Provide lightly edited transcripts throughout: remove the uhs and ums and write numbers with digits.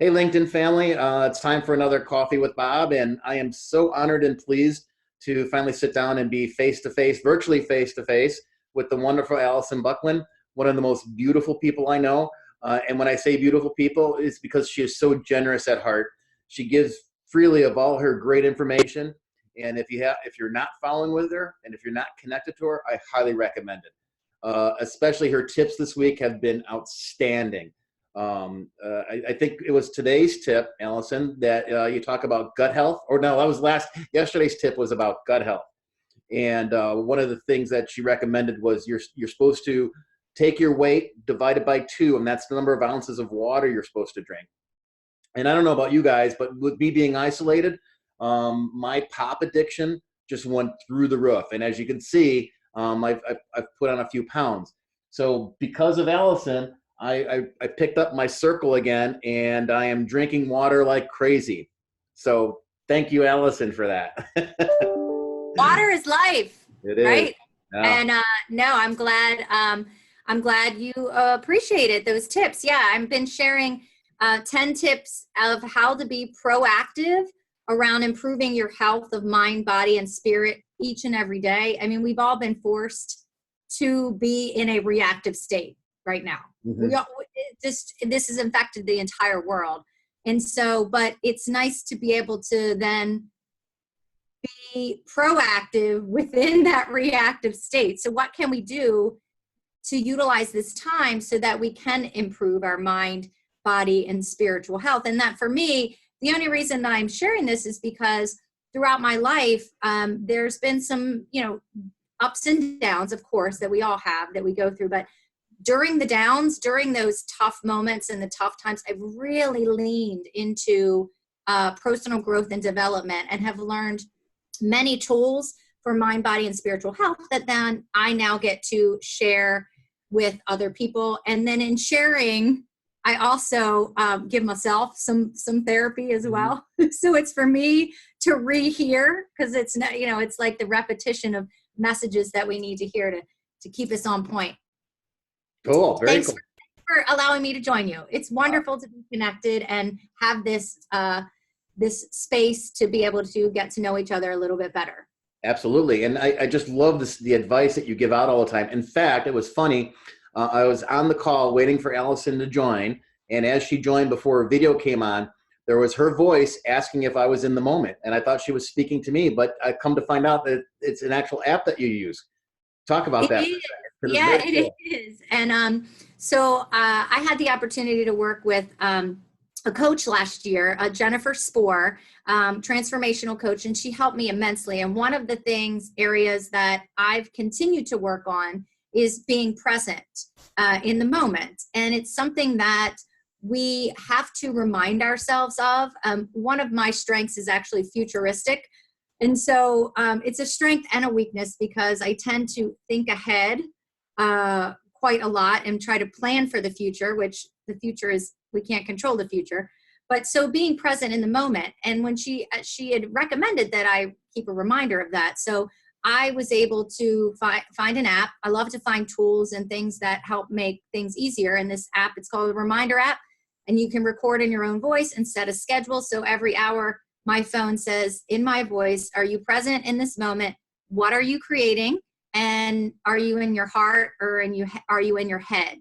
Hey, LinkedIn family, it's time for another Coffee with Bob, and I am so honored and pleased to finally sit down and be face to face, virtually face to face, with the wonderful Alison Bucklin, one of the most beautiful people I know. And when I say beautiful people, it's because she is so generous at heart. She gives freely of all her great information, and if you're not following with her, and if you're not connected to her, I highly recommend it. Especially her tips this week have been outstanding. I think it was today's tip, Allison, that you talk about gut health. Or no, that was yesterday's tip was about gut health. And one of the things that she recommended was you're supposed to take your weight divided by 2, and that's the number of ounces of water you're supposed to drink. And I don't know about you guys, but with me being isolated, my pop addiction just went through the roof. And as you can see, I've put on a few pounds. So because of Allison, I picked up my circle again, and I am drinking water like crazy. So thank you, Allison, for that. Water is life, It is. right? Yeah. And no, I'm glad you appreciated those tips. Yeah, I've been sharing 10 tips of how to be proactive around improving your health of mind, body, and spirit each and every day. I mean, we've all been forced to be in a reactive state right now. Mhm. This has infected the entire world. And so, but it's nice to be able to then be proactive within that reactive state. So what can we do to utilize this time so that we can improve our mind, body, and spiritual health? And that, for me, the only reason that I'm sharing this is because throughout my life, there's been some, ups and downs, of course, that we all have, that we go through. But during the downs, during those tough moments and the tough times, I've really leaned into personal growth and development, and have learned many tools for mind, body, and spiritual health that then I now get to share with other people. And then in sharing, I also give myself some therapy as well. So it's for me to rehear, because it's not, it's like the repetition of messages that we need to hear to keep us on point. Cool. Very Thanks cool. for allowing me to join you. It's wonderful to be connected and have this space to be able to get to know each other a little bit better. Absolutely. And I just love the advice that you give out all the time. In fact, it was funny. I was on the call waiting for Allison to join. And as she joined, before a video came on, there was her voice asking if I was in the moment. And I thought she was speaking to me, but I come to find out that it's an actual app that you use. Talk about that. Yeah, it is. And so I had the opportunity to work with a coach last year, Jennifer Spohr, transformational coach, and she helped me immensely. And one of the areas that I've continued to work on is being present in the moment. And it's something that we have to remind ourselves of. One of my strengths is actually futuristic. And so it's a strength and a weakness, because I tend to think ahead quite a lot and try to plan for the future, which the future is, we can't control the future. But so being present in the moment. And when she had recommended that I keep a reminder of that. So I was able to find an app. I love to find tools and things that help make things easier. And this app, it's called a Reminder app. And you can record in your own voice and set a schedule. So every hour, my phone says in my voice, are you present in this moment? What are you creating? And are you in your heart, or are you in your head?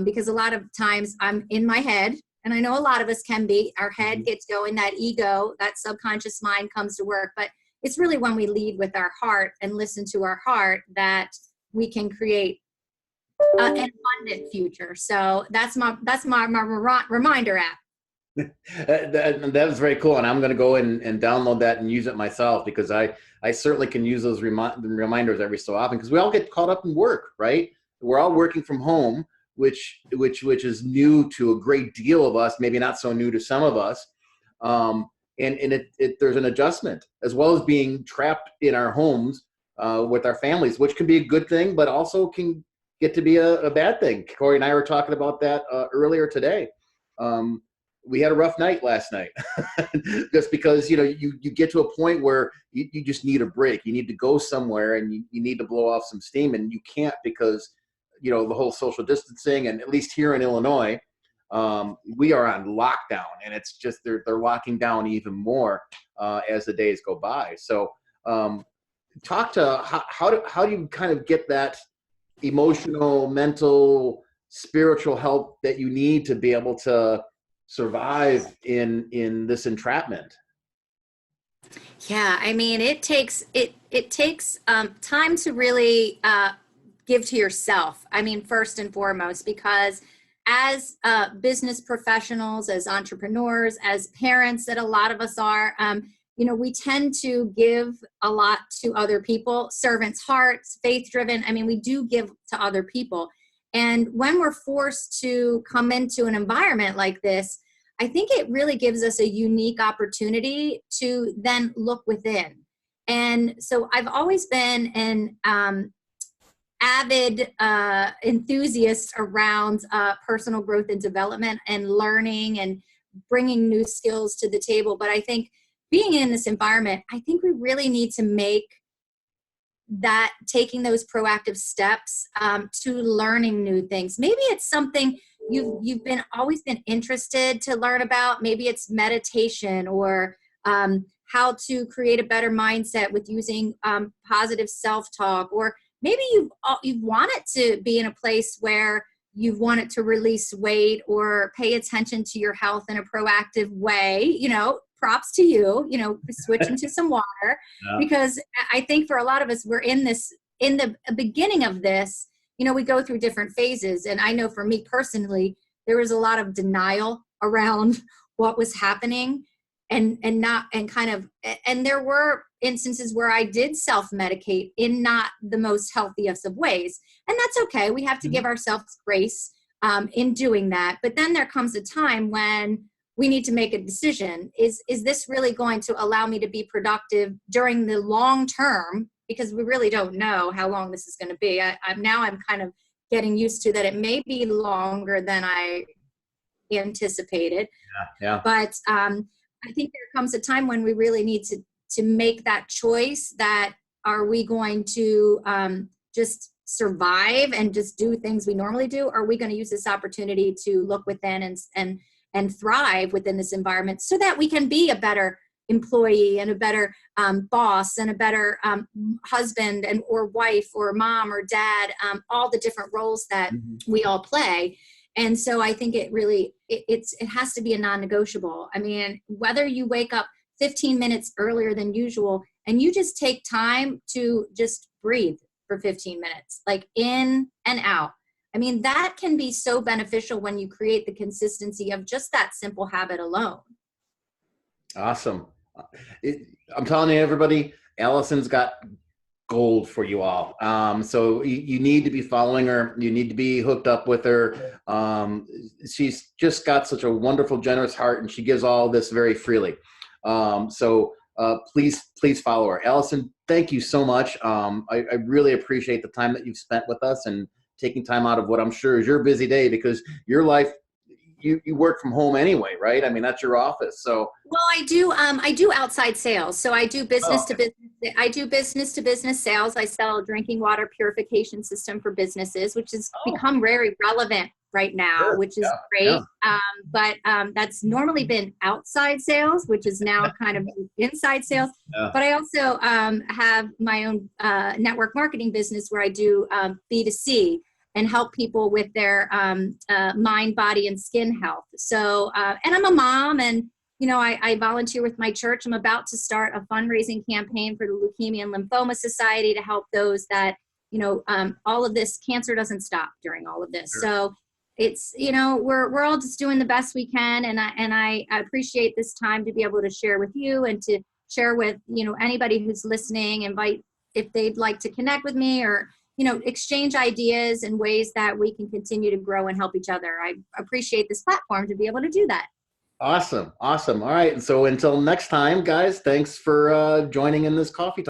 Because a lot of times I'm in my head, and I know a lot of us can be. Our head gets going, that ego, that subconscious mind comes to work. But it's really when we lead with our heart and listen to our heart that we can create an abundant future. So that's my reminder app. That was very cool, and I'm going to go and download that and use it myself, because I certainly can use those reminders every so often, because we all get caught up in work, right? We're all working from home, which is new to a great deal of us, maybe not so new to some of us. And there's an adjustment, as well as being trapped in our homes with our families, which can be a good thing, but also can get to be a bad thing. Corey and I were talking about that earlier today. We had a rough night last night, just because, you get to a point where you just need a break. You need to go somewhere, and you need to blow off some steam, and you can't, because, the whole social distancing. And at least here in Illinois, we are on lockdown, and it's just they're locking down even more as the days go by. So talk to how do you kind of get that emotional, mental, spiritual help that you need to be able to survive in this entrapment? Yeah, I mean, it takes time to really give to yourself. I mean, first and foremost, because as business professionals, as entrepreneurs, as parents, that a lot of us are, we tend to give a lot to other people. Servants' hearts, faith-driven. I mean, we do give to other people, and when we're forced to come into an environment like this, I think it really gives us a unique opportunity to then look within. And so I've always been an avid enthusiast around personal growth and development and learning and bringing new skills to the table. But I think being in this environment, I think we really need to make that taking those proactive steps to learning new things. Maybe it's something you've been always been interested to learn about. Maybe it's meditation, or how to create a better mindset with using positive self-talk, or maybe you've wanted to be in a place where you've wanted to release weight or pay attention to your health in a proactive way. Props to you, switch into some water, Yeah. because I think for a lot of us, we're in the beginning of this, we go through different phases. And I know for me personally, there was a lot of denial around what was happening, and there were instances where I did self-medicate in not the most healthiest of ways. And that's okay. We have to give ourselves grace in doing that. But then there comes a time when we need to make a decision. Is this really going to allow me to be productive during the long term? Because we really don't know how long this is going to be. I'm kind of getting used to that it may be longer than I anticipated. Yeah. But I think there comes a time when we really need to make that choice. That are we going to just survive and just do things we normally do? Or are we going to use this opportunity to look within and thrive within this environment, so that we can be a better employee and a better boss and a better husband or wife or mom or dad, all the different roles that we all play. And so I think it really, it has to be a non-negotiable. I mean, whether you wake up 15 minutes earlier than usual and you just take time to just breathe for 15 minutes, like in and out. I mean, that can be so beneficial when you create the consistency of just that simple habit alone. Awesome. I'm telling you, everybody, Allison's got gold for you all. So you need to be following her. You need to be hooked up with her. She's just got such a wonderful, generous heart, and she gives all this very freely. So please follow her. Alison, thank you so much. I really appreciate the time that you've spent with us and taking time out of what I'm sure is your busy day, because your life, you work from home anyway, right? I mean, that's your office. So well, I do outside sales. So I do business to business. I do business to business sales. I sell a drinking water purification system for businesses, which has become very relevant right now, Sure. which is great. But that's normally been outside sales, which is now kind of inside sales. But I also have my own network marketing business where I do B2C and help people with their mind, body, and skin health. So, and I'm a mom, and I volunteer with my church. I'm about to start a fundraising campaign for the Leukemia and Lymphoma Society to help those that, all of this, cancer doesn't stop during all of this. Sure. So it's, we're all just doing the best we can. And I appreciate this time to be able to share with you and to share with, anybody who's listening, invite if they'd like to connect with me, or exchange ideas and ways that we can continue to grow and help each other. I appreciate this platform to be able to do that. Awesome. All right. And so until next time, guys, thanks for joining in this coffee talk.